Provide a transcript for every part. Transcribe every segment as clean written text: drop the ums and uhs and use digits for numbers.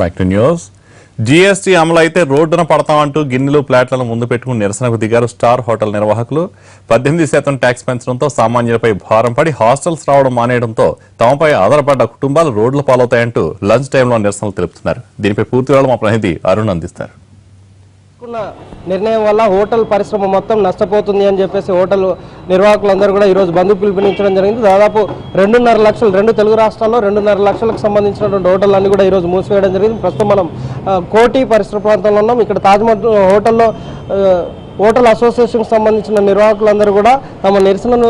Back to news. GST అమలు అయితే రోడ్డున పడతామంటూ గిన్నెలు ప్లాట్లను ముందు పెట్టుకుని నిరసనకు దిగారు స్టార్ హోటల్ నిర్వాహకులు. 18% ట్యాక్స్ పెంచడంతో సామాన్యులపై భారం పడి హాస్టల్స్ రావడం మానేయడంతో తమపై ఆధారపడ్డ కుటుంబాలు రోడ్ల పాలవుతాయంటూ లంచ్ టైంలో నిరసనలు తెలుపుతున్నారు. దీనిపై పూర్తి వివరాలు మా ప్రతినిధి అరుణ్ అందిస్తారు. నిర్ణయం వల్ల హోటల్ పరిశ్రమ మొత్తం నష్టపోతుంది అని చెప్పేసి హోటల్ నిర్వాహకులందరూ కూడా ఈరోజు బంద్ పిలుపునించడం జరిగింది. దాదాపు 2.5 లక్షలు, 2 తెలుగు రాష్ట్రాల్లో 2.5 లక్షలకు సంబంధించినటువంటి హోటళ్ళన్నీ కూడా ఈరోజు మూసివేయడం జరిగింది. ప్రస్తుతం మనం కోటి పరిసర ప్రాంతంలో ఉన్నాం. ఇక్కడ తాజ్మహల్ హోటల్లో హోటల్ అసోసియేషన్కి సంబంధించిన నిర్వాహకులందరూ కూడా తమ నిరసనను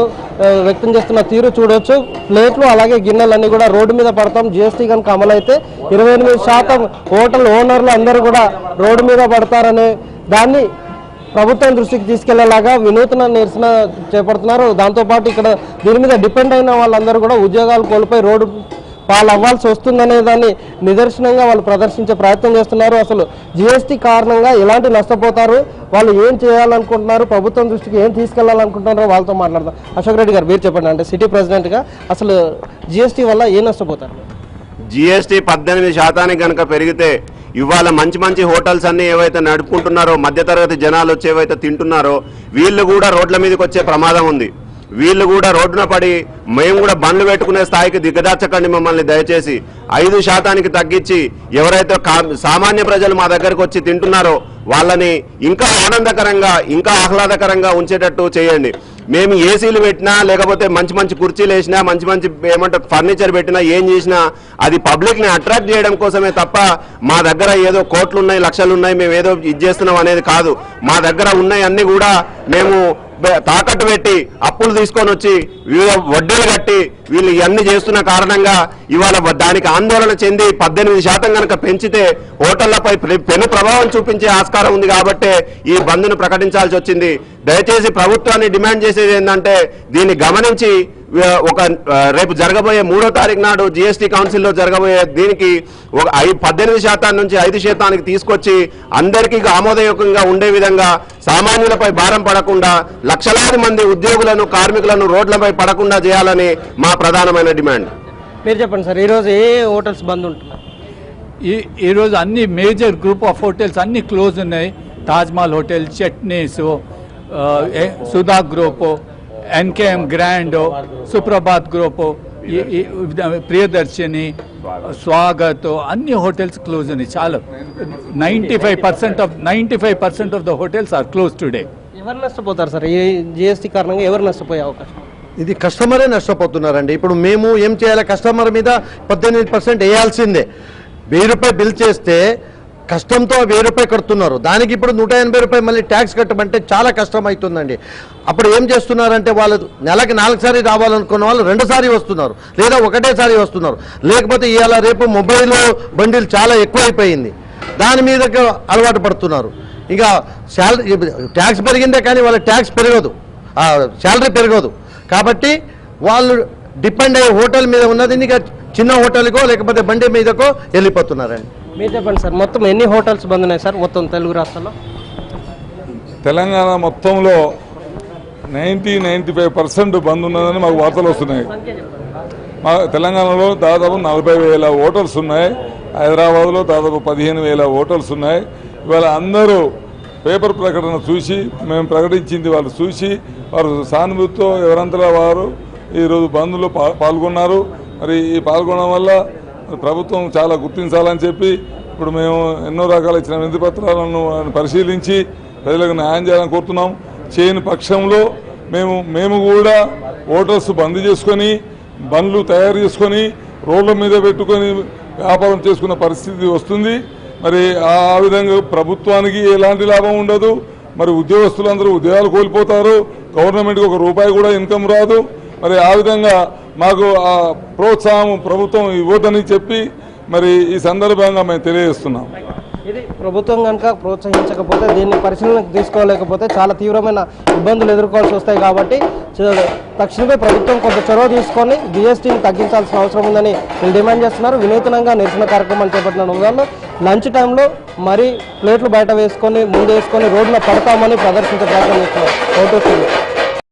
వ్యక్తం చేస్తున్న తీరు చూడవచ్చు. ప్లేట్లు అలాగే గిన్నెలన్నీ కూడా రోడ్డు మీద పడతాం, జీఎస్టీ కనుక అమలైతే 28% హోటల్ ఓనర్లు అందరూ కూడా రోడ్డు మీద పడతారనే దాన్ని ప్రభుత్వం దృష్టికి తీసుకెళ్లేలాగా వినూత్న నిరసన చేపడుతున్నారు. దాంతోపాటు ఇక్కడ దీని మీద డిపెండ్ అయిన వాళ్ళందరూ కూడా ఉద్యోగాలు కోల్పోయి రోడ్డు పాలు అవ్వాల్సి వస్తుందనే దాన్ని నిదర్శనంగా వాళ్ళు ప్రదర్శించే ప్రయత్నం చేస్తున్నారు. అసలు జీఎస్టీ కారణంగా ఎలాంటి నష్టపోతారు, వాళ్ళు ఏం చేయాలనుకుంటున్నారు, ప్రభుత్వం దృష్టికి ఏం తీసుకెళ్లాలనుకుంటున్నారో వాళ్ళతో మాట్లాడదాం. అశోక్ రెడ్డి గారు, మీరు చెప్పండి, అంటే సిటీ ప్రెసిడెంట్గా అసలు జీఎస్టీ వల్ల ఏం నష్టపోతారు? జీఎస్టీ 18% కనుక పెరిగితే ఇవాళ మంచి మంచి హోటల్స్ అన్ని ఏవైతే నడుపుకుంటున్నారో, మధ్యతరగతి జనాలు వచ్చి ఏవైతే తింటున్నారో వీళ్ళు కూడా రోడ్ల మీదకి వచ్చే ప్రమాదం ఉంది. వీళ్ళు కూడా రోడ్డున పడి మేము కూడా బండ్లు పెట్టుకునే స్థాయికి దిగదార్చకండి మమ్మల్ని, దయచేసి 5% తగ్గించి ఎవరైతే సామాన్య ప్రజలు మా దగ్గరకు వచ్చి తింటున్నారో వాళ్ళని ఇంకా ఆనందకరంగా, ఇంకా ఆహ్లాదకరంగా ఉంచేటట్టు చేయండి. మేము ఏసీలు పెట్టినా, లేకపోతే మంచి మంచి కుర్చీలు వేసినా, మంచి మంచి ఏమంటారు ఫర్నిచర్ పెట్టినా, ఏం చేసినా అది పబ్లిక్ని అట్రాక్ట్ చేయడం కోసమే తప్ప మా దగ్గర ఏదో కోట్లు ఉన్నాయి, లక్షలు ఉన్నాయి, మేము ఏదో ఇది చేస్తున్నాం అనేది కాదు. మా దగ్గర ఉన్నాయి అన్ని కూడా మేము తాకట్టు పెట్టి అప్పులు తీసుకొని వచ్చి వివిధ వడ్డీలు కట్టి వీళ్ళు ఇవన్నీ చేస్తున్న కారణంగా ఇవాళ దానికి ఆందోళన చెంది 18% కనుక పెంచితే హోటళ్లపై పెను ప్రభావం చూపించే ఆస్కారం ఉంది. కాబట్టే ఈ బంద్ను ప్రకటించాల్సి వచ్చింది. దయచేసి ప్రభుత్వాన్ని డిమాండ్ చేసేది ఏంటంటే దీన్ని గమనించి రేపు జరగబోయే 3వ తారీఖు నాడు జీఎస్టీ కౌన్సిల్లో జరగబోయే దీనికి 18% నుంచి 5% తీసుకొచ్చి అందరికీ ఆమోదయోగ్యంగా ఉండే విధంగా, సామాన్యులపై భారం పడకుండా లక్షలాది మంది ఉద్యోగులను, కార్మికులను రోడ్లపై పడకుండా చేయాలని మా ప్రధానమైన డిమాండ్. మీరు చెప్పండి సార్, ఈరోజు ఏ హోటల్స్ బంద్ ఉంటున్నాయి? ఈరోజు అన్ని మేజర్ గ్రూప్ ఆఫ్ హోటల్స్ అన్ని క్లోజ్ ఉన్నాయి. Taj Mahal hotel, Chutneys, Sudha group, NKM grand, Suprabhat group, Priyadarshini, Swagath, అన్ని హోటల్స్ క్లోజ్ ఉన్నాయి. చాలా 95% of the hotels are close today. ఎవరు నష్టపోతారు సార్ ఈ జీఎస్టీ కారణంగా? ఎవరు నష్టపోయే అవకాశం? ఇది కస్టమరే నష్టపోతున్నారండి. ఇప్పుడు మేము ఏం చేయాలి? కస్టమర్ మీద 18% వేయాల్సిందే. 1000 రూపాయలు బిల్ చేస్తే కష్టంతో 1000 రూపాయలు కడుతున్నారు. దానికి ఇప్పుడు 180 రూపాయలు మళ్ళీ ట్యాక్స్ కట్టమంటే చాలా కష్టం అవుతుందండి. అప్పుడు ఏం చేస్తున్నారంటే వాళ్ళు నెలకి 4 సారి రావాలనుకున్న వాళ్ళు 2 సారి వస్తున్నారు, లేదా ఒకటేసారి వస్తున్నారు. లేకపోతే ఇవాళ రేపు మొబైల్ బండిలు చాలా ఎక్కువైపోయింది, దాని మీద అలవాటు పడుతున్నారు. ఇక శాలరీ ట్యాక్స్ పెరిగిందే కానీ వాళ్ళ ట్యాక్స్ పెరగదు, శాలరీ పెరగదు. కాబట్టి వాళ్ళు డిపెండ్ అయ్యే హోటల్ మీద ఉన్నది ఇక చిన్న హోటల్కో లేకపోతే బండి మీదకో వెళ్ళిపోతున్నారండి. మీరు చెప్పండి సార్, మొత్తం ఎన్ని హోటల్స్ బంద్ ఉన్నాయి సార్ మొత్తం తెలుగు రాష్ట్రాల్లో? తెలంగాణ మొత్తంలో 95% బంద్ ఉన్నదని మాకు వార్తలు వస్తున్నాయి. మా తెలంగాణలో దాదాపు 40,000 హోటల్స్ ఉన్నాయి. హైదరాబాద్లో దాదాపు 15,000 హోటల్స్ ఉన్నాయి. ఇవాళ అందరూ పేపర్ ప్రకటన చూసి, మేము ప్రకటించింది వాళ్ళు చూసి, వారు సానుభూతితో ఎవరంతలా వారు ఈరోజు బంద్లో పాల్గొన్నారు. మరి ఈ పాల్గొనడం వల్ల ప్రభుత్వం చాలా గుర్తించాలని చెప్పి ఇప్పుడు మేము ఎన్నో రకాల ఇచ్చిన వినతి పత్రాలను పరిశీలించి ప్రజలకు న్యాయం చేయాలని కోరుతున్నాం. చేయని పక్షంలో మేము కూడా హోటల్స్ బంద్ చేసుకొని, బండ్లు తయారు చేసుకొని రోడ్ల మీద పెట్టుకొని వ్యాపారం చేసుకున్న పరిస్థితి వస్తుంది. మరి ఆ విధంగా ప్రభుత్వానికి ఎలాంటి లాభం ఉండదు. మరి ఉద్యోగస్తులందరూ ఉద్యోగాలు కోల్పోతారు, గవర్నమెంట్కి 1 రూపాయి కూడా ఇన్కమ్ రాదు. మరి ఆ విధంగా మాకు ఆ ప్రోత్సాహం ప్రభుత్వం ఇవ్వదని చెప్పి మరి ఈ సందర్భంగా మేము తెలియజేస్తున్నాం. ఇది ప్రభుత్వం కనుక ప్రోత్సహించకపోతే, దీన్ని పరిశీలనకు తీసుకోలేకపోతే చాలా తీవ్రమైన ఇబ్బందులు ఎదుర్కోవాల్సి వస్తాయి. కాబట్టి తక్షణమే ప్రభుత్వం కొంత చొరవ తీసుకొని జీఎస్టీని తగ్గించాల్సిన అవసరం ఉందని వీళ్ళు డిమాండ్ చేస్తున్నారు. వినూత్నంగా నిరసన కార్యక్రమాలు చేపట్టిన వాళ్ళు లంచ్ టైంలో మరీ ప్లేట్లు బయట వేసుకొని, ముందు వేసుకొని రోడ్డున పడతామని ప్రదర్శించే ప్రయత్నం చేస్తున్నారు.